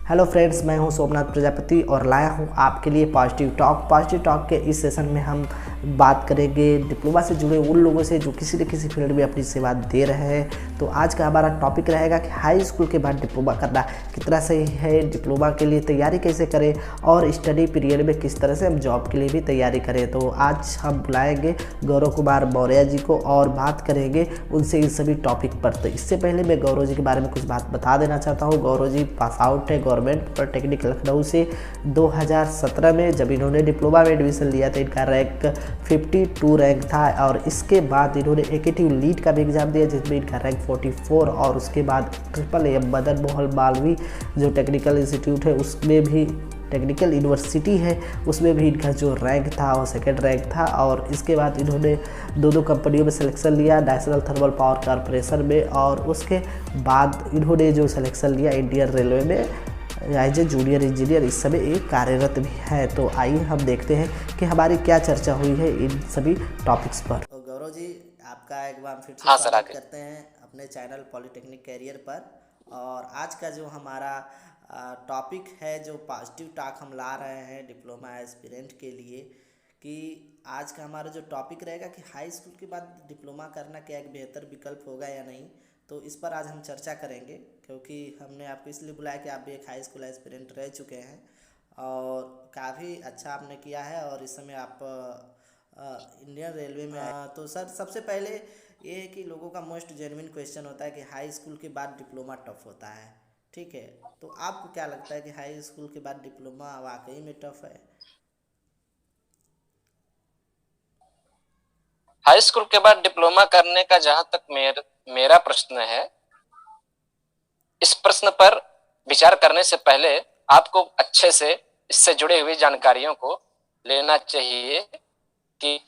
Hello friends, मैं हूं सोमनाथ प्रजापति और लाया हूं आपके लिए पॉजिटिव टॉक। पॉजिटिव टॉक के इस सेशन में हम बात करेंगे डिप्लोमा से जुड़े उन लोगों से जो किसी न किसी फील्ड में अपनी सेवा दे रहे हैं। तो आज का हमारा टॉपिक रहेगा कि हाई स्कूल के बाद डिप्लोमा करना कितना सही है, डिप्लोमा के लिए तैयारी कैसे करें और स्टडी पीरियड में किस तरह से हम जॉब के लिए भी तैयारी करें। तो आज हम बुलाएंगे गौरव कुमार मौर्य जी को और बात करेंगे उनसे इन सभी टॉपिक पर। तो इससे पहले मैं गौरव जी के बारे में कुछ बात बता देना चाहता हूँ। गौरव जी पास आउट है गवर्नमेंट पॉलिटेक्निक लखनऊ से 2017 में। जब इन्होंने डिप्लोमा में एडमिशन लिया था इनका रैंक 52 रैंक था और इसके बाद इन्होंने एकेटिव लीड का भी एग्ज़ाम दिया जिसमें इनका रैंक 44 और उसके बाद AAA मदन मोहन मालवीय जो टेक्निकल इंस्टीट्यूट है उसमें भी टेक्निकल यूनिवर्सिटी है उसमें भी इनका जो रैंक था वो सेकंड रैंक था। और इसके बाद इन्होंने दो कंपनियों में सिलेक्शन लिया, नेशनल थर्मल पावर कॉरपोरेशन में और उसके बाद इन्होंने जो सिलेक्शन लिया इंडियन रेलवे में एज ए जूनियर इंजीनियर इस समय एक कार्यरत भी है। तो आइए हम देखते हैं कि हमारी क्या चर्चा हुई है इन सभी टॉपिक्स पर। तो गौरव जी, आपका एक बार फिर से स्वागत करते हैं अपने चैनल पॉलिटेक्निक कैरियर पर। और आज का जो हमारा टॉपिक है, जो पॉजिटिव टॉक हम ला रहे हैं डिप्लोमा एस्पिरेंट के लिए, कि आज का हमारा जो टॉपिक रहेगा कि हाई स्कूल के बाद डिप्लोमा करना क्या एक बेहतर विकल्प होगा या नहीं। तो इस पर आज हम चर्चा करेंगे क्योंकि हमने आपको इसलिए बुलाया कि आप भी एक हाई स्कूल एस्पिरेंट रह चुके हैं और काफ़ी अच्छा आपने किया है और इस समय आप इंडियन रेलवे में तो सर, सबसे पहले ये है कि लोगों का मोस्ट जेन्युइन क्वेश्चन होता है कि हाई स्कूल के बाद डिप्लोमा टफ होता है, ठीक है। तो आपको क्या लगता है कि हाई स्कूल के बाद डिप्लोमा वाकई में टफ है? हाई स्कूल के बाद डिप्लोमा करने का जहां तक मेरा प्रश्न है, इस प्रश्न पर विचार करने से पहले आपको अच्छे से इससे जुड़ी हुई जानकारियों को लेना चाहिए कि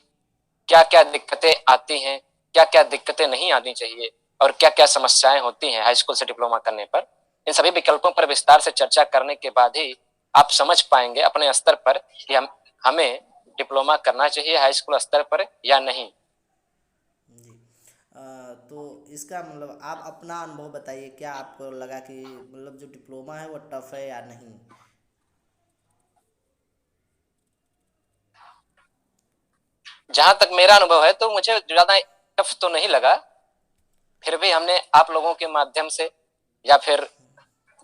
क्या क्या दिक्कतें आती हैं, क्या क्या दिक्कतें नहीं आनी चाहिए और क्या क्या समस्याएं होती हैं हाई स्कूल से डिप्लोमा करने पर। इन सभी विकल्पों पर विस्तार से चर्चा करने के बाद ही आप समझ पाएंगे अपने स्तर पर कि हमें डिप्लोमा करना चाहिए हाई स्कूल स्तर पर या नहीं। जी। तो इसका मतलब आप अपना अनुभव बताइए, क्या आपको लगा कि मतलब जो डिप्लोमा है वो टफ है या नहीं? जहां तक मेरा अनुभव है तो मुझे ज्यादा टफ तो नहीं लगा। फिर भी हमने आप लोगों के माध्यम से या फिर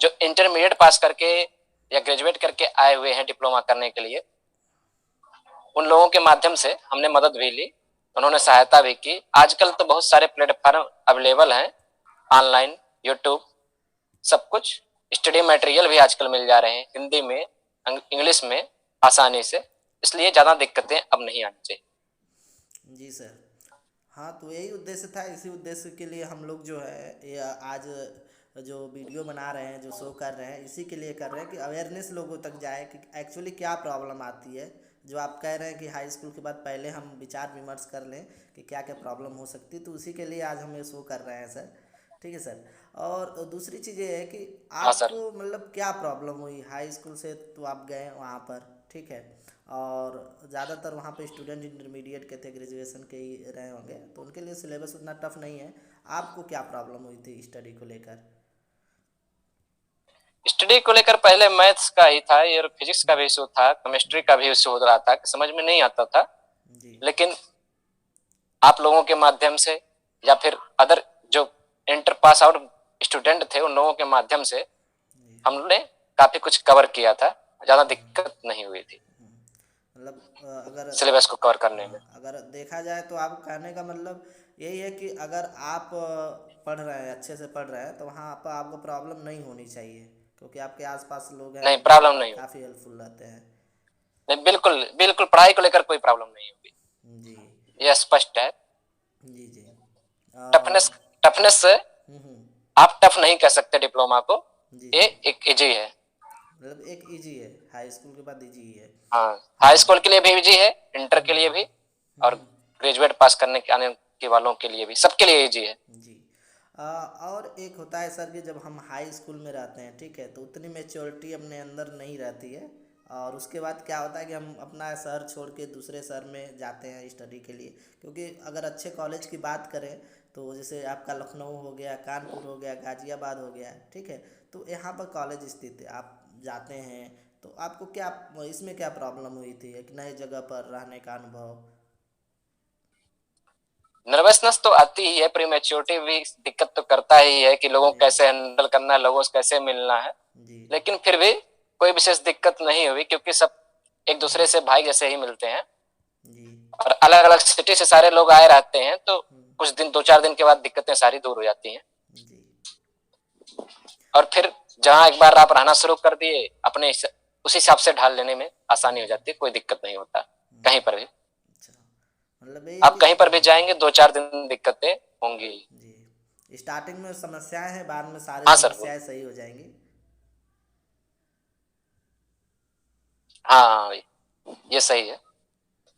जो इंटरमीडिएट पास करके या ग्रेजुएट करके आए हुए हैं डिप्लोमा करने के लिए, उन लोगों के माध्यम से हमने मदद भी ली, उन्होंने सहायता भी की। आजकल तो बहुत सारे प्लेटफॉर्म अवेलेबल हैं, ऑनलाइन, यूट्यूब, सब कुछ स्टडी मटेरियल भी आजकल मिल जा रहे हैं हिंदी में, इंग्लिश में आसानी से, इसलिए ज़्यादा दिक्कतें अब नहीं आनी चाहिए। जी सर। हाँ, तो यही उद्देश्य था। इसी उद्देश्य के लिए हम लोग जो है ये आज जो वीडियो बना रहे हैं, जो शो कर रहे हैं, इसी के लिए कर रहे हैं कि अवेयरनेस लोगों तक जाए कि एक्चुअली क्या प्रॉब्लम आती है। जो आप कह रहे हैं कि हाई स्कूल के बाद पहले हम विचार विमर्श कर लें कि क्या क्या प्रॉब्लम हो सकती है, तो उसी के लिए आज हम ये शो कर रहे हैं सर। ठीक है सर। और दूसरी चीज़ ये है कि हाँ सर। आपको मतलब क्या प्रॉब्लम हुई हाई स्कूल से, तो आप गए वहाँ पर, ठीक है। और ज़्यादातर वहाँ पे स्टूडेंट इंटरमीडिएट के थे, ग्रेजुएशन के ही रहे होंगे, तो उनके लिए सिलेबस उतना टफ नहीं है। आपको क्या प्रॉब्लम हुई थी स्टडी को लेकर? स्टडी को लेकर पहले मैथ्स का ही था, ये फिजिक्स का भी इशू था, केमिस्ट्री का भी इशू हो रहा था, समझ में नहीं आता था। जी। लेकिन आप लोगों के माध्यम से या फिर अदर जो इंटर पास आउट स्टूडेंट थे उन लोगों के माध्यम से जी सर। हमने काफी कुछ कवर किया था, ज्यादा दिक्कत नहीं हुई थी मतलब अगर सिलेबस को कवर करने में। हाँ, अगर देखा जाए तो आप कहने का मतलब यही है कि अगर आप पढ़ रहे हैं, अच्छे से पढ़ रहे हैं, तो वहाँ पर आपको प्रॉब्लम नहीं होनी चाहिए क्योंकि आपके आसपास लोग हैं नहीं, जो प्रॉब्लम नहीं हुई। काफ़ी हेल्पफुल रहते हैं। नहीं, बिल्कुल बिल्कुल पढ़ाई को लेकर कोई प्रॉब्लम नहीं होगी, जी यह स्पष्ट है। जी जी। टफनेस टफनेस से हम्म। आप टफ नहीं कह सकते डिप्लोमा को, जी ये जी। एक इजी है। मतलब एक इजी है, हाई स्कूल के बाद इजी है। हाँ, हाई हाँ। स्कूल के लिए भी इजी है, इंटर के लिए भी और हम्म। ग्रेजुएट पास करने के आने के वालों के लिए भी, सबके लिए इजी है। जी। और एक होता है सर कि जब हम हाई स्कूल में रहते हैं, ठीक है, तो उतनी मेच्योरिटी अपने अंदर नहीं रहती है। और उसके बाद क्या होता है कि हम अपना शहर छोड़ के दूसरे शहर में जाते हैं स्टडी के लिए, क्योंकि अगर अच्छे कॉलेज की बात करें तो जैसे आपका लखनऊ हो गया, कानपुर हो गया, गाज़ियाबाद हो गया, ठीक है, तो यहाँ पर कॉलेज स्थित है। आप जाते हैं, तो आपको क्या इसमें क्या प्रॉब्लम हुई थी, एक नए जगह पर रहने का अनुभव? नर्वसनेस तो आती ही है, प्रीमेच्योरिटी भी दिक्कत तो करता ही है कि लोगों को जी कैसे हैंडल करना है, लोगों से कैसे मिलना है। जी लेकिन फिर भी कोई विशेष दिक्कत नहीं हुई, क्योंकि सब एक दूसरे से भाई जैसे ही मिलते हैं जी और अलग अलग सिटी से सारे लोग आए रहते हैं, तो कुछ दिन 2-4 दिन के बाद दिक्कतें सारी दूर हो जाती हैं। जी और फिर जहाँ एक बार आप रहना शुरू कर दिए, अपने उसी हिसाब से ढाल लेने में आसानी हो जाती है, कोई दिक्कत नहीं होता कहीं पर भी। अच्छा, मतलब यही है आप कि कहीं पर भी जाएंगे 2-4 दिन दिक्कतें होंगी। जी स्टार्टिंग में समस्याएं हैं, बाद में सारी हाँ सर, समस्याएं सही हो जाएंगी। हाँ ये सही है,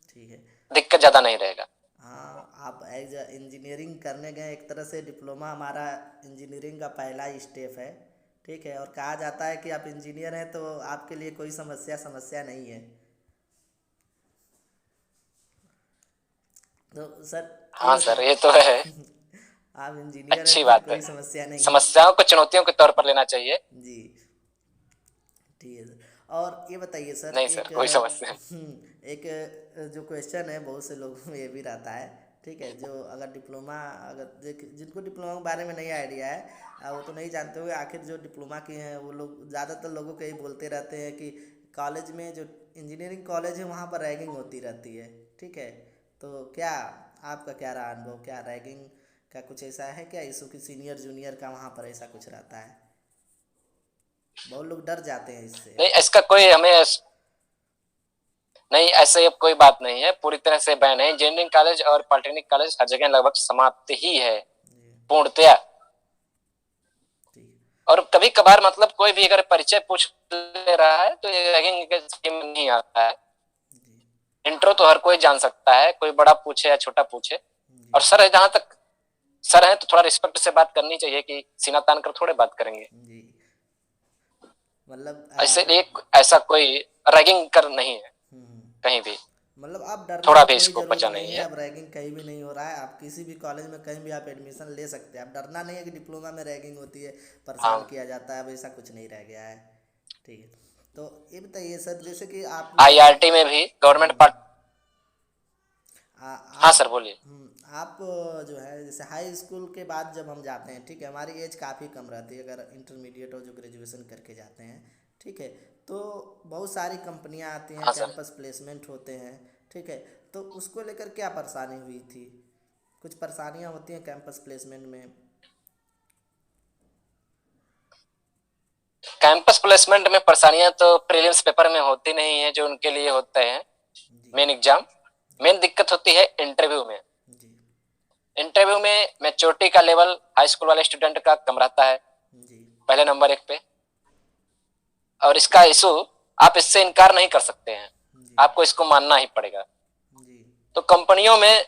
ठीक है। दिक्कत ज्यादा नहीं रहेगा। हाँ, आप एज इंजीनियरिंग करने गए, एक तरह से डिप्लोमा हमारा इंजीनियरिंग का पहला ही स्टेप है। ठीक है, और कहा जाता है कि आप इंजीनियर हैं तो आपके लिए कोई समस्या समस्या नहीं है। तो सर ये हाँ सर, ये बताइए, तो है, आप इंजीनियर हैं अच्छी तो बात है। कोई समस्या नहीं है। समस्याओं को चुनौतियों के तौर पर लेना चाहिए। जी ठीक है सर। और ये बताइए सर, नहीं एक सर, कोई समस्या नहीं। एक जो क्वेश्चन है बहुत से लोगों में ये भी रहता है। ठीक है, जो अगर डिप्लोमा, अगर जिनको डिप्लोमा के बारे में नहीं आइडिया है, वो तो नहीं जानते हुए, आखिर जो डिप्लोमा किए हैं वो लोग ज़्यादातर लोगों को यही बोलते रहते हैं कि कॉलेज में, जो इंजीनियरिंग कॉलेज है वहाँ पर रैगिंग होती रहती है। ठीक है, तो क्या आपका क्या रहा अनुभव, क्या रैगिंग का कुछ ऐसा है क्या इशू कि सीनियर जूनियर का वहाँ पर ऐसा कुछ रहता है? बहुत लोग डर जाते हैं इससे। नहीं, इसका कोई हमें नहीं, ऐसे अब कोई बात नहीं है, पूरी तरह से बैन है। इंजीनियरिंग कॉलेज और पॉलिटेक्निक कॉलेज हर जगह लगभग समाप्त ही है जी पूर्णतया। ठीक और कभी कभार मतलब कोई भी अगर परिचय पूछ ले रहा है तो ये रैगिंग के स्कीम में नहीं आता है। जी इंट्रो तो हर कोई जान सकता है, कोई बड़ा पूछे या छोटा पूछे। जी और सर है, जहां तक सर है तो थोड़ा रिस्पेक्ट से बात करनी चाहिए, कि सीना तान कर थोड़े बात करेंगे। जी मतलब ऐसे एक ऐसा कोई रैगिंग कर नहीं है हम्म, कहीं भी, मतलब आप डरने थोड़ा की भी कोई इसको ज़रूरत बचा नहीं नहीं है, है। अब रैगिंग कहीं भी नहीं हो रहा है, आप किसी भी कॉलेज में कहीं भी आप एडमिशन ले सकते हैं, अब डरना नहीं है कि डिप्लोमा में रैगिंग होती है, परेशान हाँ, किया जाता है, अब ऐसा कुछ नहीं रह गया है। ठीक है, तो ये बताइए सर, जैसे कि आप आईआरटी में भी गवर्नमेंट पार्ट। हाँ आप सर, बोलिए। आप जो है जैसे हाई स्कूल के बाद जब हम जाते हैं, ठीक है, हमारी एज काफ़ी कम रहती है अगर इंटरमीडिएट और जो ग्रेजुएशन करके जाते हैं। ठीक है, तो बहुत सारी कंपनियां आती हैं, हाँ सर, कैंपस प्लेसमेंट होते हैं। ठीक है, तो उसको लेकर क्या परेशानी हुई थी? कुछ परेशानियां होती हैं कैंपस प्लेसमेंट में? कैंपस प्लेसमेंट में परेशानियां तो प्रीलिम्स पेपर में होती नहीं है, जो उनके लिए होते हैं जी मेन एग्जाम। मेन दिक्कत होती है इंटरव्यू में। जी इंटरव्यू में मैच्योरिटी का लेवल हाई स्कूल वाले स्टूडेंट का कम रहता है, जी पहले नंबर एक पे। और इसका इशू आप इससे इनकार नहीं कर सकते हैं, जी आपको इसको मानना ही पड़ेगा। जी तो कंपनियों में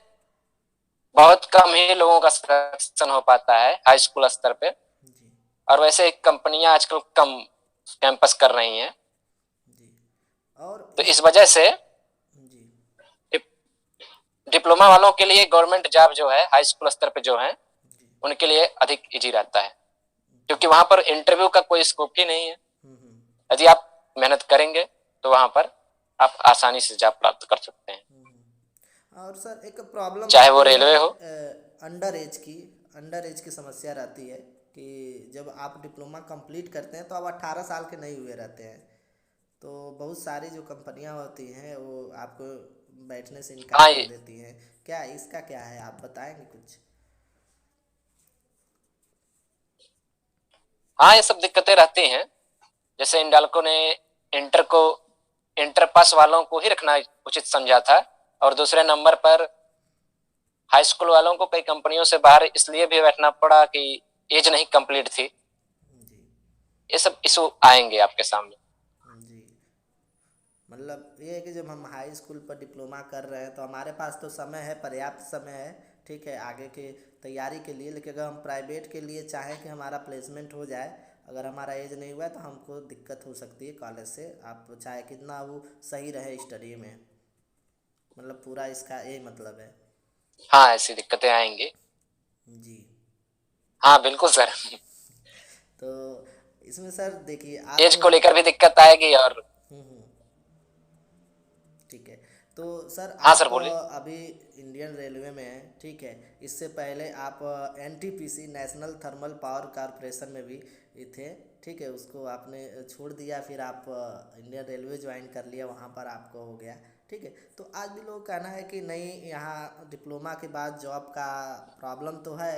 बहुत कम ही लोगों का सिलेक्शन हो पाता है हाई स्कूल स्तर पे। जी और वैसे कंपनियां आजकल कम कैंपस कर रही हैं, जी और तो इस इस वजह से जी डिप्लोमा वालों के लिए गवर्नमेंट जॉब जो है हाई स्कूल स्तर पे जो है, जी उनके लिए अधिक इजी रहता है, जी क्योंकि वहां पर इंटरव्यू का कोई स्कोप ही नहीं है। यदि आप मेहनत करेंगे तो वहां पर आप आसानी से जॉब प्राप्त कर सकते हैं, और सर एक प्रॉब्लम चाहे वो आती है रेलवे हो। अंडर एज की, अंडर एज की समस्या रहती है कि जब आप डिप्लोमा कंप्लीट करते हैं तो आप 18 साल के नहीं हुए रहते हैं, तो बहुत सारी जो कंपनियां होती हैं वो आपको बैठने से इनकार हाँ कर देती हैं। क्या इसका क्या है, आप बताएंगे कुछ? हाँ, ये सब दिक्कतें रहती हैं। जैसे इंडाल्को ने इंटर को इंटर पास वालों को ही रखना उचित समझा था, और दूसरे नंबर पर हाई स्कूल वालों को कई कंपनियों से बाहर इसलिए भी बैठना पड़ा कि एज नहीं कंप्लीट थी। जी ये सब इशू आएंगे आपके सामने। जी मतलब ये है कि जब हम हाई स्कूल पर डिप्लोमा कर रहे हैं तो हमारे पास तो समय है, पर्याप्त समय है। ठीक है, आगे के तैयारी के लिए, लेकिन अगर हम प्राइवेट के लिए चाहें कि हमारा प्लेसमेंट हो जाए, अगर हमारा एज नहीं हुआ है तो हमको दिक्कत हो सकती है कॉलेज से, आप चाहे कितना वो सही रहे स्टडी में। मतलब पूरा इसका यही मतलब है। हाँ, ऐसी दिक्कतें आएंगी। जी हाँ बिल्कुल सर। तो इसमें सर देखिए एज आप। को लेकर भी दिक्कत आएगी और। हम्म, ठीक है। तो सर हाँ आप सर बोलिए। अभी इंडियन रेलवे में हैं, ठीक है। इससे पहले आप NTPC national thermal power corporation में भी थे, ठीक है। उसको आपने छोड़ दिया, फिर आप इंडियन रेलवे ज्वाइन कर लिया, वहाँ पर आपको हो गया, ठीक है। तो आज भी लोग कहना है कि नहीं, यहाँ डिप्लोमा के बाद जॉब का प्रॉब्लम तो है,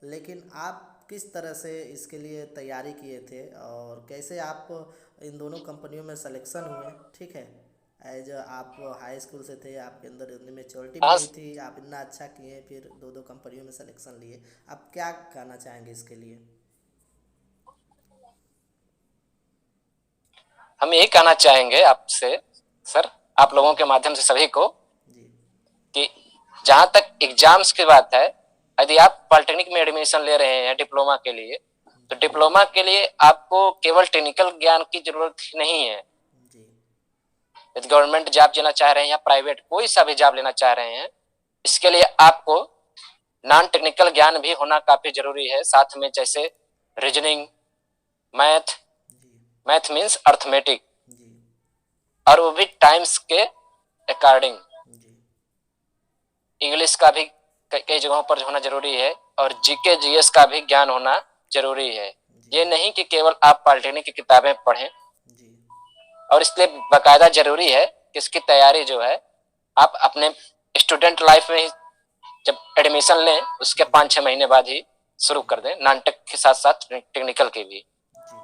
लेकिन आप किस तरह से इसके लिए तैयारी किए थे और कैसे आप इन दोनों कंपनियों में सिलेक्शन हुए, ठीक है। एज आप हाई स्कूल से थे, आपके अंदर इतनी मेच्योरिटी भी हाँ, नहीं थी, आप इतना अच्छा किए, फिर दो दो कंपनियों में सिलेक्शन लिए। आप क्या कहना चाहेंगे इसके लिए? हम यही कहना चाहेंगे आपसे सर, आप जी लोगों के माध्यम से सभी को, जी कि जहां तक एग्जाम्स की बात है, यदि आप पॉलिटेक्निक में एडमिशन ले रहे हैं डिप्लोमा के लिए, तो जी डिप्लोमा के लिए आपको केवल टेक्निकल ज्ञान की जरूरत नहीं है। जी यदि गवर्नमेंट जॉब लेना चाह रहे हैं या प्राइवेट कोई सा भी जॉब लेना चाह रहे हैं, इसके लिए आपको नॉन टेक्निकल ज्ञान भी होना काफी जरूरी है। साथ में जैसे रीजनिंग, मैथ, जी मैथ मीन्स अर्थमेटिक, जी और वो भी टाइम्स के अकॉर्डिंग। जी इंग्लिश का भी कई जगहों पर होना जरूरी है, और जीके जीएस का भी ज्ञान होना जरूरी है। जी ये नहीं कि केवल आप पॉलिटेक्निक की किताबें पढ़ें। जी और इसलिए बाकायदा जरूरी है कि इसकी तैयारी जो है आप अपने स्टूडेंट लाइफ में ही, जब एडमिशन लें उसके जी 5-6 महीने बाद ही शुरू कर दें, नॉन टेक के साथ साथ टेक्निकल के भी। जी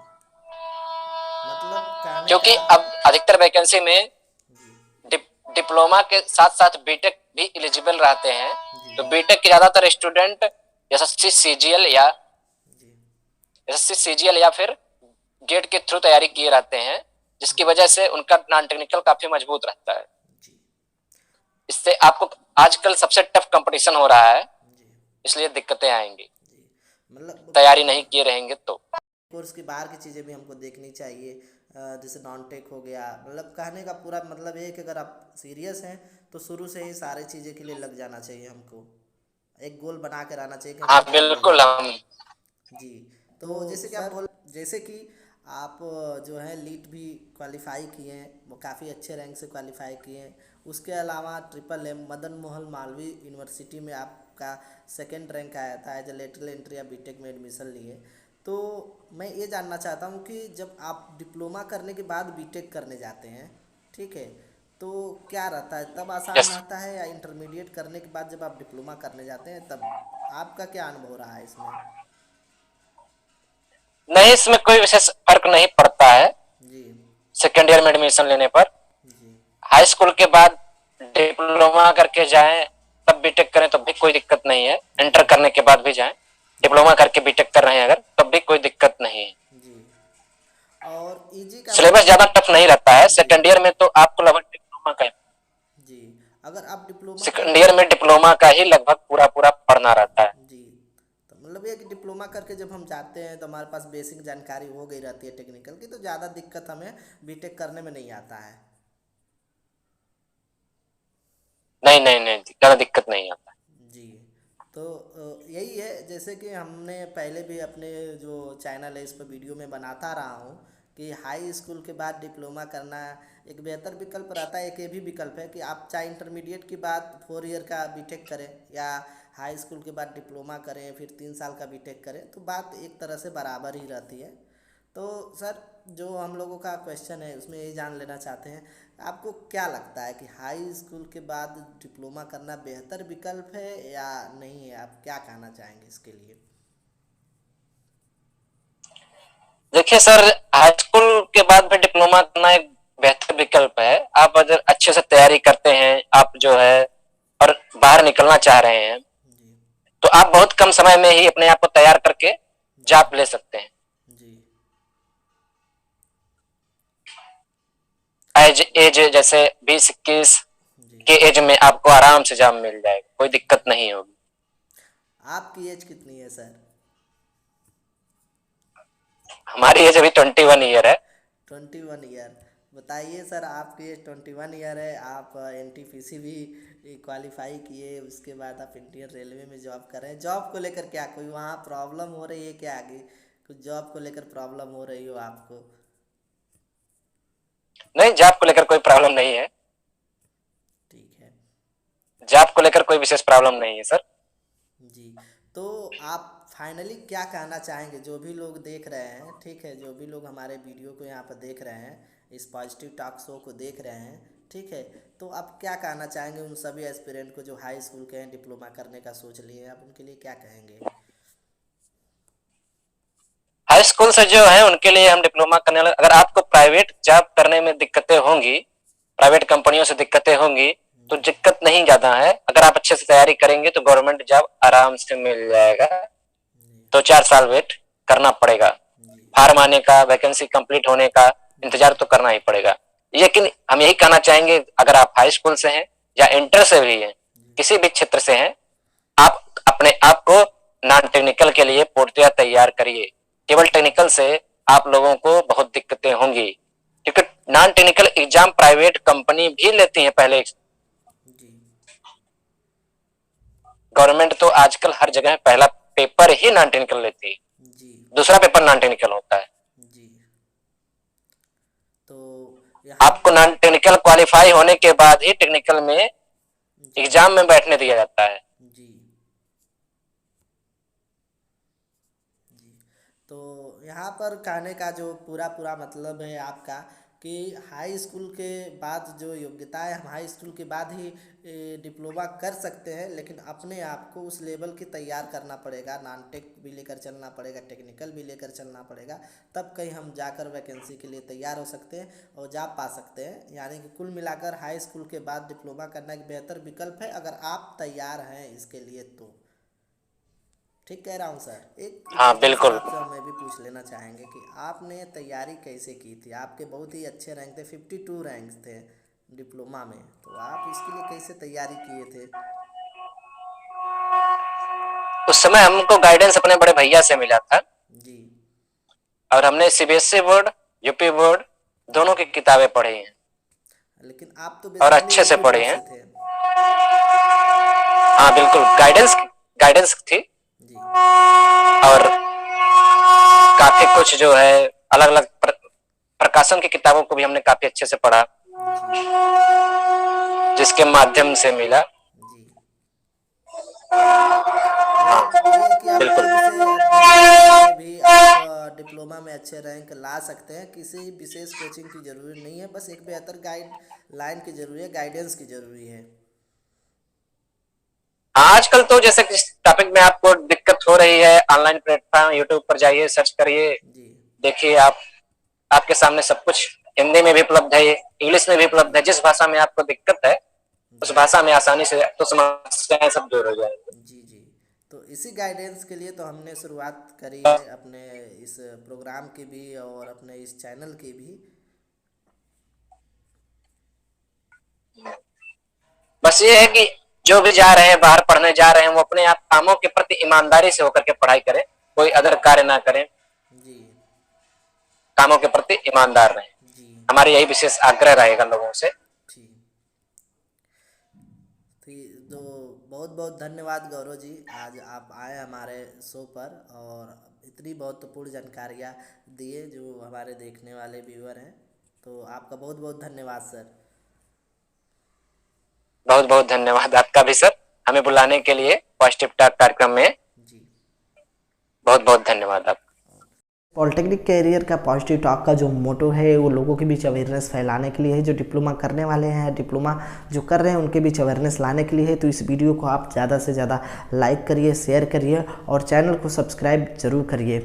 मतलब कहने क्योंकि का। अब अधिकतर वैकेंसी में जी डिप्लोमा के साथ साथ बीटेक भी एलिजिबल रहते हैं। जी तो बीटेक के ज्यादातर स्टूडेंट एसएससी सीजीएल या जी फिर गेट के थ्रू तैयारी किए रहते हैं, जिसकी वजह से उनका नॉन टेक्निकल काफी मजबूत रहता है। जी इससे आपको आजकल सबसे टफ कंपटीशन हो रहा है, जी इसलिए दिक्कतें आएंगी जी मतलब तैयारी नहीं किए रहेंगे तो। कोर्स की बाहर की चीज़ें भी हमको देखनी चाहिए, जैसे नॉन टेक हो गया। मतलब कहने का पूरा मतलब ये है कि अगर आप सीरियस हैं तो शुरू से ही सारी चीज़ें के लिए लग जाना चाहिए हमको। एक गोल बना के रहना चाहिए कि हाँ हमको करना बिल्कुल। है। हम जी। तो जैसे कि आप बोल, जैसे कि आप जो है लीट भी क्वालिफाई किए हैं, वो काफ़ी अच्छे रैंक से क्वालिफाई किए हैं। उसके अलावा triple M Madan Mohan Malaviya university में आपका सेकंड रैंक आया था, एज ए लेटरल एंट्री आप बीटेक में एडमिशन लिए। तो मैं ये जानना चाहता हूँ कि जब आप डिप्लोमा करने के बाद बीटेक करने जाते हैं, ठीक है, तो क्या रहता है, तब आसान यस, रहता है या इंटरमीडिएट करने के बाद जब आप डिप्लोमा करने जाते हैं तब? आपका क्या अनुभव रहा है इसमें? नहीं, इसमें कोई विशेष फर्क नहीं पड़ता है जी सेकेंड ईयर में एडमिशन लेने पर। जी हाई स्कूल के बाद डिप्लोमा करके जाएं तब बीटेक करें तब भी कोई दिक्कत नहीं है, जी इंटर करने के बाद भी जाएं, जी डिप्लोमा करके बीटेक कर रहे हैं अगर, तब भी कोई दिक्कत नहीं है। जी और इजी का सिलेबस ज्यादा टफ नहीं रहता है। जी सेकेंड ईयर में तो आपको लगभग डिप्लोमा का, जी अगर आप डिप्लोमा सेकेंड करके। ईयर में डिप्लोमा का ही लगभग पूरा पूरा पढ़ना रहता है। जी। तो मतलब ये कि डिप्लोमा करके जब हम जाते हैं तो हमारे पास बेसिक जानकारी हो गई रहती है टेक्निकल की, तो ज़्यादा दिक्कत हमें बीटेक करने में नहीं आता है। नहीं नहीं नहीं, ज्यादा दिक्कत नहीं आता। जी। तो यही है, जैसे कि हमने पहले भी अपने जो चैनल है इस पर वीडियो में बनाता रहा हूँ कि हाई स्कूल के बाद डिप्लोमा करना एक बेहतर विकल्प रहता है। एक ये भी विकल्प है कि आप चाहे इंटरमीडिएट के बाद 4 ईयर का बीटेक करें या हाई स्कूल के बाद डिप्लोमा करें फिर 3 साल का बीटेक करें, तो बात एक तरह से बराबर ही रहती है। तो सर, जो हम लोगों का क्वेश्चन है उसमें यही जान लेना चाहते हैं, आपको क्या लगता है कि हाई स्कूल के बाद डिप्लोमा करना बेहतर विकल्प है या नहीं है? आप क्या कहना चाहेंगे इसके लिए? देखिए सर, हाई स्कूल के बाद भी डिप्लोमा करना एक बेहतर विकल्प है। आप अगर अच्छे से तैयारी करते हैं, आप जो है, और बाहर निकलना चाह रहे हैं, जी तो आप बहुत कम समय में ही अपने आप को तैयार करके जी जॉब ले सकते हैं। जी एज एज जैसे 20-21 जी के एज में आपको आराम से जॉब मिल जाएगा, कोई दिक्कत नहीं होगी। आपकी एज कितनी है सर? हमारी एज अभी 21 ईयर है। 21 ईयर। बताइए सर, आपकी एज 21 ईयर है, आप एनटीपीसी भी क्वालिफाई किए, उसके बाद आप इंडियन रेलवे में जॉब कर रहे हैं। जॉब को लेकर क्या कोई वहाँ प्रॉब्लम हो रही है क्या आगे? कुछ जॉब को लेकर प्रॉब्लम हो रही हो आपको? नहीं, जॉब को लेकर कोई प्रॉब्लम नहीं है। ठीक है जॉब को लेकर कोई विशेष प्रॉब्लम नहीं है सर। जी। तो आप फाइनली क्या कहना चाहेंगे जो भी लोग देख रहे हैं, ठीक है, जो भी लोग हमारे वीडियो को यहाँ पर देख रहे हैं, इस पॉजिटिव टॉक शो को देख रहे हैं, ठीक है, तो आप क्या कहना चाहेंगे उन सभी एस्पिरेंट को जो हाई स्कूल के हैं, डिप्लोमा करने का सोच लिए हैं, आप उनके लिए क्या कहेंगे? हाई स्कूल से जो है उनके लिए हम डिप्लोमा करने वाले, अगर आपको प्राइवेट जॉब करने में दिक्कतें होंगी, प्राइवेट कंपनियों से दिक्कतें होंगी, तो दिक्कत नहीं ज्यादा है। अगर आप अच्छे से तैयारी करेंगे तो गवर्नमेंट जॉब आराम से मिल जाएगा। 2-4 साल वेट करना पड़ेगा, फार्म आने का, वैकेंसी कंप्लीट होने का इंतजार तो करना ही पड़ेगा। लेकिन हम यही कहना चाहेंगे, अगर आप हाई स्कूल से हैं या इंटर से भी हैं, किसी भी क्षेत्र से हैं, आप अपने आप को नॉन टेक्निकल के लिए पूर्णतः तैयार करिए। केवल टेक्निकल से आप लोगों को बहुत दिक्कतें होंगी, क्योंकि non technical exam private company भी लेती है पहले। गवर्नमेंट तो आजकल हर जगह पहला पेपर ही नॉन टेक्निकल लेती है, दूसरा पेपर नॉन टेक्निकल होता है। तो आपको नॉन टेक्निकल क्वालिफाई होने के बाद ही टेक्निकल में एग्जाम में बैठने दिया जाता है। तो यहाँ पर कहने का जो पूरा मतलब है आपका कि हाई स्कूल के बाद जो योग्यता है, हम हाई स्कूल के बाद ही डिप्लोमा कर सकते हैं, लेकिन अपने आप को उस लेवल की तैयार करना पड़ेगा, नॉन टेक भी लेकर चलना पड़ेगा, टेक्निकल भी लेकर चलना पड़ेगा, तब कहीं हम जाकर वैकेंसी के लिए तैयार हो सकते हैं और जॉब पा सकते हैं। यानी कि कुल मिलाकर हाई स्कूल के बाद डिप्लोमा करना एक बेहतर विकल्प है, अगर आप तैयार हैं इसके लिए तो। ठीक कह रहा हूँ सर? एक हाँ बिल्कुल। आपसे मैं भी पूछ लेना चाहेंगे कि आपने तैयारी कैसे की थी? आपके बहुत ही अच्छे रैंक थे, 52 रैंक थे डिप्लोमा में, तो आप इसके लिए कैसे तैयारी किए थे? उस समय हमको गाइडेंस अपने बड़े भैया से मिला था जी। और हमने सीबीएसई बोर्ड, यूपी बोर्ड दोनों की किताबें पढ़ी हैं। लेकिन आप तो और अच्छे से पढ़े हैं। थे। हाँ बिल्कुल, गाइडेंस थी। और काफी कुछ जो है अलग अलग प्रकाशन की किताबों को भी हमने काफी अच्छे से पढ़ा, जिसके माध्यम से मिला। बिल्कुल। भी आप डिप्लोमा में अच्छे रैंक ला सकते हैं, किसी विशेष कोचिंग की जरूरत नहीं है, बस एक बेहतर गाइडलाइन की जरूरी है, गाइडेंस की जरूरी है। आजकल तो जैसे किस टॉपिक में आपको दिक्कत हो रही है, ऑनलाइन प्लेटफॉर्म यूट्यूब पर जाइए, सर्च करिए, देखिए, आपके सामने सब कुछ हिंदी में भी उपलब्ध है, इंग्लिश में भी उपलब्ध है। जिस भाषा में आपको दिक्कत है उस भाषा में आसानी से तो समस्याएं सब दूर हो जाएंगी। जी। तो इसी गाइडेंस के लिए तो हमने शुरुआत करी है अपने इस प्रोग्राम की भी और अपने इस चैनल की भी। बस ये है कि जो भी जा रहे हैं, बाहर पढ़ने जा रहे हैं, वो अपने आप कामों के प्रति ईमानदारी से होकर के पढ़ाई करें, कोई अदर कार्य ना करें, कामों के प्रति ईमानदार रहें। हमारी यही विशेष आग्रह रहेगा लोगों से। तो बहुत बहुत धन्यवाद गौरव जी, आज आप आए हमारे शो पर और इतनी महत्वपूर्ण जानकारियाँ दिए जो हमारे देखने वाले व्यूअर हैं, तो आपका बहुत बहुत धन्यवाद सर। बहुत बहुत धन्यवाद आपका भी सर, हमें बुलाने के लिए पॉजिटिव टॉक कार्यक्रम में। जी बहुत बहुत धन्यवाद आपका। पॉलिटेक्निक कैरियर का पॉजिटिव टॉक का जो मोटो है वो लोगों के बीच अवेयरनेस फैलाने के लिए है, जो डिप्लोमा करने वाले हैं, डिप्लोमा जो कर रहे हैं उनके बीच अवेयरनेस लाने के लिए है। तो इस वीडियो को आप ज़्यादा से ज़्यादा लाइक करिए, शेयर करिए और चैनल को सब्सक्राइब जरूर करिए।